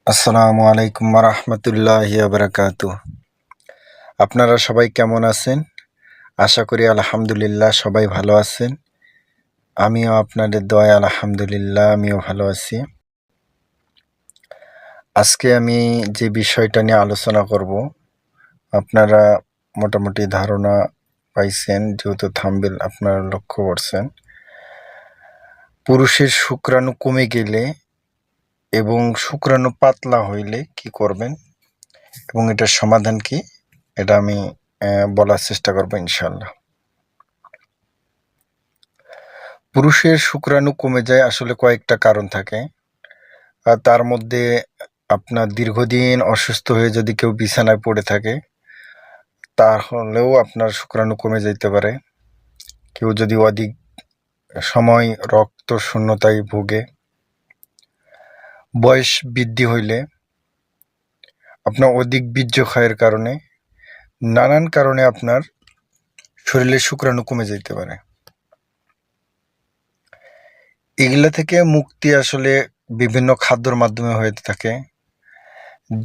আসসালামু আলাইকুম রহমতুল্লাহি বারাকাতু। আপনারা সবাই কেমন আছেন? আশা করি আলহামদুলিল্লাহ সবাই ভালো আছেন। আমিও আপনাদের দয়ায় আলহামদুলিল্লাহ আমিও ভালো আছি। আজকে আমি যে বিষয়টা নিয়ে আলোচনা করব, আপনারা মোটামুটি ধারণা পাইছেন, যেহেতু থাম্বনেল আপনারা লক্ষ্য করছেন। পুরুষের শুক্রাণু কমে গেলে এবং শুক্রাণু পাতলা হইলে কি করবেন এবং এটার সমাধান কি, এটা আমি বলার চেষ্টা করব ইনশাল্লাহ। পুরুষের শুক্রাণু কমে যায় আসলে কয়েকটা কারণ থাকে। আর তার মধ্যে আপনার দীর্ঘদিন অসুস্থ হয়ে যদি কেউ বিছানায় পড়ে থাকে, তাহলেও আপনার শুক্রাণু কমে যেতে পারে। কেউ যদি অধিক সময় রক্ত শূন্যতায় ভোগে, বয়স বৃদ্ধি হইলে, আপনার অধিক বীর্যক্ষয়ের কারণে, নানান কারণে আপনার শরীরে শুক্রাণু কমে যেতে পারে। এগুলা থেকে মুক্তি আসলে বিভিন্ন খাদ্যর মাধ্যমে হয়ে থাকে।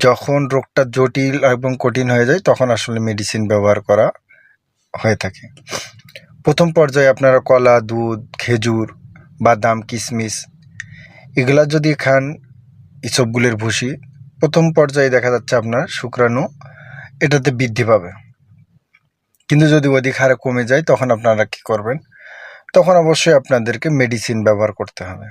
যখন রোগটা জটিল এবং কঠিন হয়ে যায় তখন আসলে মেডিসিন ব্যবহার করা হয়ে থাকে। প্রথম পর্যায়ে আপনারা কলা, দুধ, খেজুর, বাদাম, কিশমিশ এগুলা যদি খান, ইসবগুলের ভুসি, প্রথম পর্যায়ে দেখা যাচ্ছে আপনার শুক্রাণু এটাতে বৃদ্ধি পাবে। কিন্তু যদি অধিক হারে কমে যায় তখন আপনারা কি করবেন? তখন অবশ্যই আপনাদেরকে মেডিসিন ব্যবহার করতে হবে।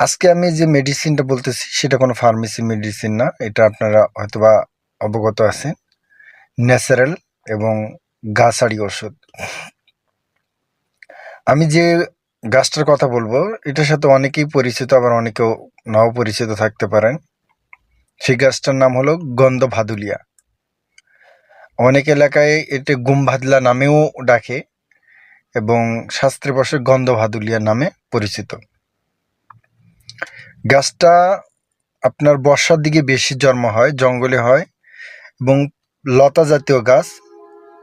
আজকে আমি যে মেডিসিনটা বলতেছি সেটা কোনো ফার্মেসি মেডিসিন না, এটা আপনারা হয়তোবা অবগত আছেন। ন্যাচারাল এবং গাছাড়ি ওষুধ। আমি যে গাছটার কথা বলবো এটার সাথে অনেকেই পরিচিত, আবার অনেকেও নাও পরিচিত থাকতে পারেন। সেই গাছটার নাম হলো গন্ধভাদুলিয়া। অনেক এলাকায় এটা গুমভাদলা নামেও ডাকে এবং শাস্ত্রের ভাষে গন্ধভাদুলিয়া নামে পরিচিত। গাছটা আপনার বর্ষার দিকে বেশি জন্ম হয়, জঙ্গলে হয় এবং লতা জাতীয় গাছ,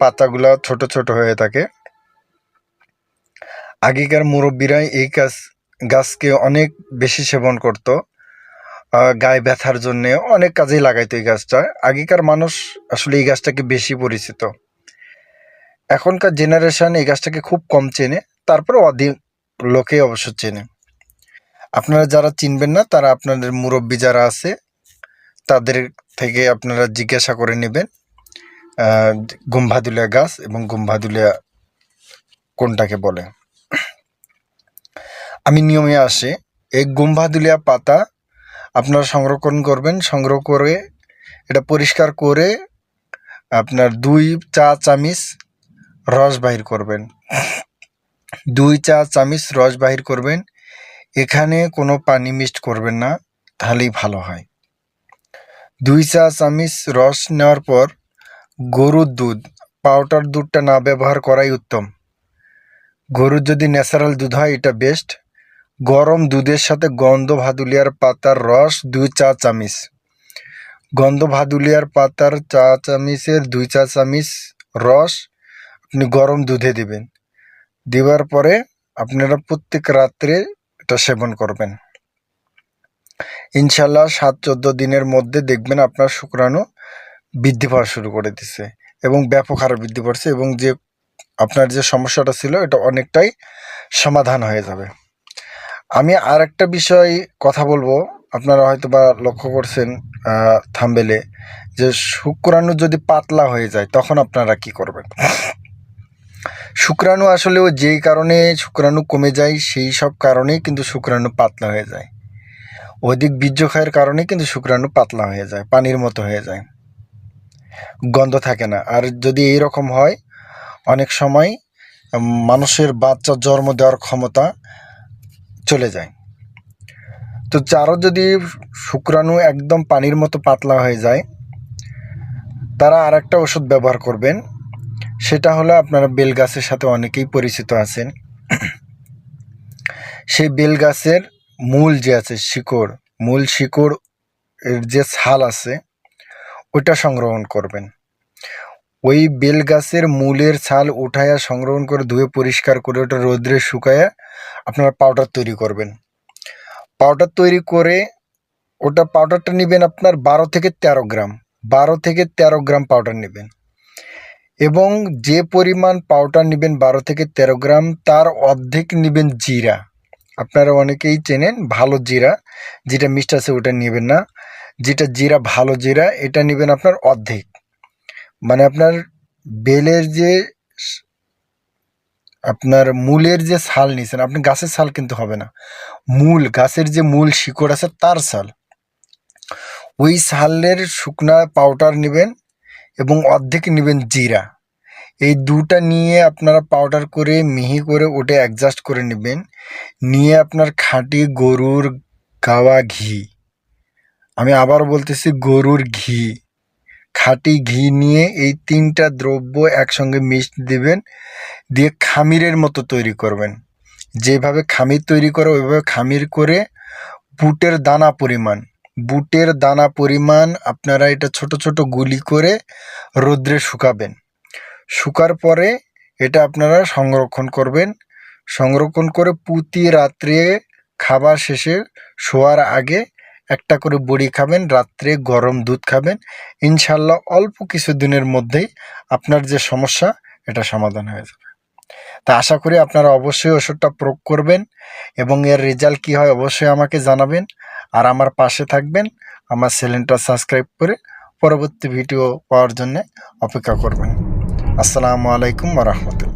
পাতাগুলা ছোট ছোট হয়ে থাকে। আগেকার মুরব্বীরা এই গাছকে অনেক বেশি সেবন করত, গায়ে ব্যথার জন্য অনেক কাজেই লাগাইতো এই গাছটা। আগেকার মানুষ আসলে এই গাছটাকে বেশি পরিচিত। এখনকার জেনারেশন এই গাছটাকে খুব কম চেনে, তারপরে অধিক লোকে অবশ্য চেনে। আপনারা যারা চিনবেন না তারা আপনাদের মুরব্বী যারা আছে তাদের থেকে আপনারা জিজ্ঞাসা করে নেবেন গুমভাদুলিয়া গাছ এবং গুমভাদুলিয়া কোনটাকে বলে। আমি নিয়মে আসে এই গুমভাদুলিয়া পাতা আপনারা সংরক্ষণ করবেন। সংগ্রহ করে এটা পরিষ্কার করে আপনার 2 চা চামচ রস বাহির করবেন। 2 চা চামচ রস বাহির করবেন। এখানে কোনো পানি মিক্সড করবেন না, তাহলেই ভালো হয়। 2 চা চামচ রস নেওয়ার পর গরুর দুধ, পাউডার দুধটা না ব্যবহার করাই উত্তম। গরুর যদি ন্যাচারাল দুধ হয় এটা বেস্ট। গরম দুধের সাথে গন্ধভাদুলিয়ার পাতার রস 2 চা চামচ, গন্ধভাদুলিয়ার পাতার চা চামচের 2 চা চামচ রস আপনি গরম দুধে দিবেন। দেওয়ার পরে আপনারা প্রত্যেক রাত্রে এটা সেবন করবেন। ইনশাল্লাহ 7-14 দিনের মধ্যে দেখবেন আপনার শুক্রাণু বৃদ্ধি পাওয়া শুরু করে দিছে এবং ব্যাপক হারে বৃদ্ধি পাচ্ছে এবং যে আপনার যে সমস্যাটা ছিল এটা অনেকটাই সমাধান হয়ে যাবে। আমি আর একটা বিষয় কথা বলবো, আপনারা হয়তো বা লক্ষ্য করছেন থাম্বনেলে, যে শুক্রাণু যদি পাতলা হয়ে যায় তখন আপনারা কি করবেন। শুক্রাণু আসলে যেই কারণে শুক্রাণু কমে যায় সেই সব কারণেই কিন্তু শুক্রাণু পাতলা হয়ে যায়। অধিক বীর্যক্ষয়ের কারণে কিন্তু শুক্রাণু পাতলা হয়ে যায়, পানির মতো হয়ে যায়, গন্ধ থাকে না। আর যদি এইরকম হয় অনেক সময় মানুষের বাচ্চা জন্ম দেওয়ার ক্ষমতা চলে যায়। তো যারও যদি শুক্রাণু একদম পানির মতো পাতলা হয়ে যায় তারা আর একটা ওষুধ ব্যবহার করবেন। সেটা হলো আপনারা বেল গাছের সাথে অনেকেই পরিচিত আছেন। সেই বেল গাছের মূল যে আছে শিকড়, মূল শিকড় এর যে ছাল আছে ওইটা সংগ্রহণ করবেন। ওই বেল গাছের মূলের ছাল উঠায়া সংগ্রহণ করে ধুয়ে পরিষ্কার করে ওটা রোদ্রে শুকায়া আপনারা পাউডার তৈরি করবেন। পাউডার তৈরি করে ওটা পাউডারটা নেবেন আপনার 12 থেকে 13 গ্রাম, 12 থেকে 13 গ্রাম পাউডার নেবেন। এবং যে পরিমাণ পাউডার নেবেন 12 থেকে 13 গ্রাম, তার অর্ধেক নেবেন জিরা। আপনারা অনেকেই চেনেন ভালো জিরা, যেটা মিষ্টি আছে ওটা নেবেন না, যেটা জিরা ভালো জিরা এটা নেবেন আপনার অর্ধেক। মানে আপনার বেলের যে আপনার মূলের যে ছাল নিছেন, আপনি গাছের ছাল কিন্তু হবে না, মূল গাছের যে মূল শিকড় আছে তার ছাল, ওই ছালের শুকনা পাউডার নেবেন এবং অর্ধেক নেবেন জিরা। এই দুটা নিয়ে আপনারা পাউডার করে মিহি করে ওটা অ্যাডজাস্ট করে নেবেন। নিয়ে আপনার খাঁটি গরুর গাওয়া ঘি, আমি আবার বলতেছি গরুর ঘি, খাঁটি ঘি নিয়ে এই 3টা দ্রব্য একসঙ্গে মিশিয়ে দেবেন, দিয়ে খামিরের মতো তৈরি করবেন। যেভাবে খামির তৈরি করে ওইভাবে খামির করে বুটের দানা পরিমাণ আপনারা এটা ছোট ছোট গুলি করে রোদ্রে শুকাবেন। শুকার পরে এটা আপনারা সংরক্ষণ করবেন। সংরক্ষণ করে প্রতি রাত্রে খাবার শেষে শোয়ার আগে একটা করে বড়ি খাবেন, রাত্রে গরম দুধ খাবেন। ইনশাল্লাহ অল্প কিছু দিনের মধ্যেই আপনার যে সমস্যা এটা সমাধান হয়ে যাবে। তা আশা করি আপনারা অবশ্যই ওষুধটা প্রয়োগ করবেন এবং এর রেজাল্ট কী হয় অবশ্যই আমাকে জানাবেন। আর আমার পাশে থাকবেন, আমার চ্যানেলটা সাবস্ক্রাইব করে পরবর্তী ভিডিও পাওয়ার জন্যে অপেক্ষা করবেন। আসসালামু আলাইকুম ওয়া রাহমাতুল্লাহ।